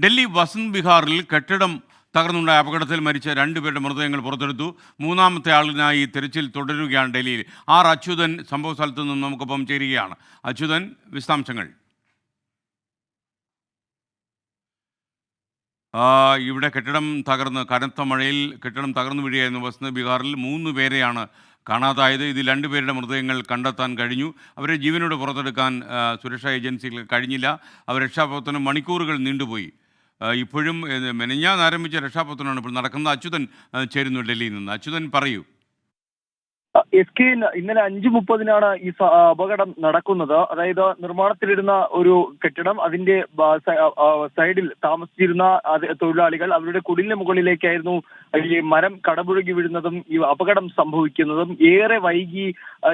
ഡൽഹി വസന്ത് വിഹാറിൽ കെട്ടിടം തകർന്നുണ്ടായ അപകടത്തിൽ മരിച്ച രണ്ടുപേരുടെ മൃതദേഹങ്ങൾ പുറത്തെടുത്തു. മൂന്നാമത്തെ ആളിനായി തിരച്ചിൽ തുടരുകയാണ് ഡൽഹിയിൽ. ആർ അച്യുതൻ സംഭവ സ്ഥലത്തു നിന്നും നമുക്കൊപ്പം ചേരുകയാണ്. അച്യുതൻ, വിശദാംശങ്ങൾ. ഇവിടെ കെട്ടിടം തകർന്ന് കനത്ത മഴയിൽ കെട്ടിടം തകർന്നു വീഴുകയായിരുന്നു. വസന്ത് വിഹാറിൽ 3 പേരെയാണ് കാണാതായത്. ഇതിൽ 2 പേരുടെ മൃതദേഹങ്ങൾ കണ്ടെത്താൻ കഴിഞ്ഞു. അവരെ ജീവനോടെ പുറത്തെടുക്കാൻ സുരക്ഷാ ഏജൻസികൾക്ക് കഴിഞ്ഞില്ല. അവർ രക്ഷാപ്രവർത്തനം മണിക്കൂറുകൾ നീണ്ടുപോയി. ഇപ്പോഴും മെനഞ്ഞാന്ന് ആരംഭിച്ച രക്ഷാപ്രവർത്തനമാണ് ഇപ്പോൾ നടക്കുന്നത്. അച്യുതൻ ചേരുന്നു ഡൽഹിയിൽ നിന്ന്. അച്യുതൻ, പറയൂ. SK ഇന്നലെ 5:30 ഈ അപകടം നടക്കുന്നത്. അതായത് നിർമ്മാണത്തിലിരുന്ന ഒരു കെട്ടിടം, അതിന്റെ സൈഡിൽ താമസിച്ചിരുന്ന തൊഴിലാളികൾ അവരുടെ കുടിലിന് മുകളിലേക്കായിരുന്നു ഈ മരം കടപുഴകി വീഴുന്നതും ഈ അപകടം സംഭവിക്കുന്നതും. ഏറെ വൈകി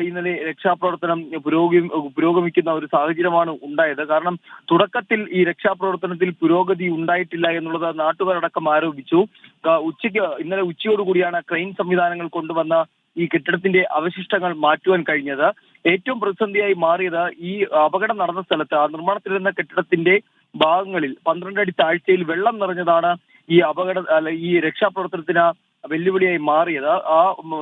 ഇന്നലെ രക്ഷാപ്രവർത്തനം പുരോഗമിക്കുന്ന ഒരു സാഹചര്യമാണ് ഉണ്ടായത്. കാരണം തുടക്കത്തിൽ ഈ രക്ഷാപ്രവർത്തനത്തിൽ പുരോഗതി ഉണ്ടായിട്ടില്ല എന്നുള്ളത് നാട്ടുകാരടക്കം ആരോപിച്ചു. ഇന്നലെ ഉച്ചയോടുകൂടിയാണ് ക്രെയിൻ സംവിധാനങ്ങൾ കൊണ്ടുവന്ന ഈ കെട്ടിടത്തിന്റെ അവശിഷ്ടങ്ങൾ മാറ്റുവാൻ കഴിഞ്ഞത്. ഏറ്റവും പ്രതിസന്ധിയായി മാറിയത് ഈ അപകടം നടന്ന സ്ഥലത്ത് നിർമ്മാണത്തിലിരുന്ന കെട്ടിടത്തിന്റെ ഭാഗങ്ങളിൽ 12 അടി താഴ്ചയിൽ വെള്ളം നിറഞ്ഞതാണ് ഈ രക്ഷാപ്രവർത്തനത്തിന് വെല്ലുവിളിയായി മാറിയത്. ആ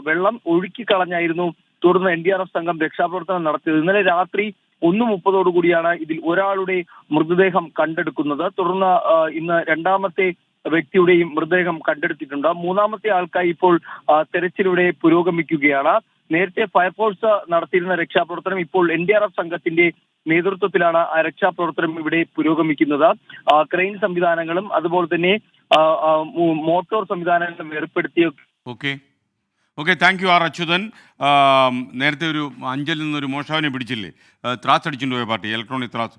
വെള്ളം ഒഴുക്കിക്കളഞ്ഞായിരുന്നു തുടർന്ന് NDRF സംഘം രക്ഷാപ്രവർത്തനം നടത്തിയത്. ഇന്നലെ രാത്രി 1:30 കൂടിയാണ് ഇതിൽ ഒരാളുടെ മൃതദേഹം കണ്ടെടുക്കുന്നത്. തുടർന്ന് ഇന്ന് രണ്ടാമത്തെ വ്യക്തിയുടെയും മൃതദേഹം കണ്ടെടുത്തിട്ടുണ്ട്. മൂന്നാമത്തെ ആൾക്കായി ഇപ്പോൾ തെരച്ചിലൂടെ പുരോഗമിക്കുകയാണ്. നേരത്തെ ഫയർഫോഴ്സ് നടത്തിയിരുന്ന രക്ഷാപ്രവർത്തനം ഇപ്പോൾ NDRF സംഘത്തിന്റെ നേതൃത്വത്തിലാണ് ആ രക്ഷാപ്രവർത്തനം ഇവിടെ പുരോഗമിക്കുന്നത്. ക്രെയിൻ സംവിധാനങ്ങളും അതുപോലെ തന്നെ മോട്ടോർ സംവിധാനങ്ങളും ഏർപ്പെടുത്തിയ താങ്ക് യു ആർ അച്യുതൻ. നേരത്തെ ഒരു അഞ്ചലിൽ നിന്നൊരു മോഷാവിനെ പിടിച്ചില്ലേ, ത്രാസ് അടിച്ചുകൊണ്ട് പോയ പാർട്ടി, ഇലക്ട്രോണിക് ത്രാസ്.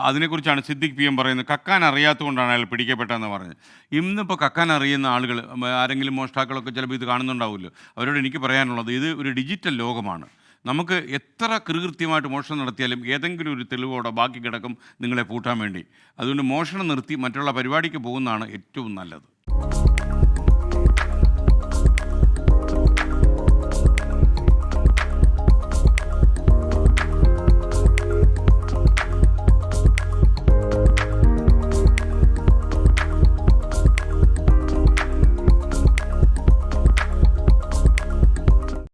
അതിനെക്കുറിച്ചാണ് സിദ്ദിഖ് PM പറയുന്നത്. കക്കാൻ അറിയാത്തതുകൊണ്ടാണ് അയാൾ പിടിക്കപ്പെട്ടതെന്ന് പറഞ്ഞത്. ഇന്നിപ്പോൾ കക്കാൻ അറിയുന്ന ആളുകൾ, ആരെങ്കിലും മോഷ്ടാക്കളൊക്കെ ചിലപ്പോൾ ഇത് കാണുന്നുണ്ടാവുമല്ലോ, അവരോട് എനിക്ക് പറയാനുള്ളത്, ഇത് ഒരു ഡിജിറ്റൽ ലോകമാണ്. നമുക്ക് എത്ര കൃത്യമായിട്ട് മോഷണം നടത്തിയാലും ഏതെങ്കിലും ഒരു തെളിവോടെ ബാക്കി കിടക്കും നിങ്ങളെ പൂട്ടാൻ വേണ്ടി. അതുകൊണ്ട് മോഷണം നിർത്തി മറ്റുള്ള പരിപാടിക്ക് പോകുന്നതാണ് ഏറ്റവും നല്ലത്.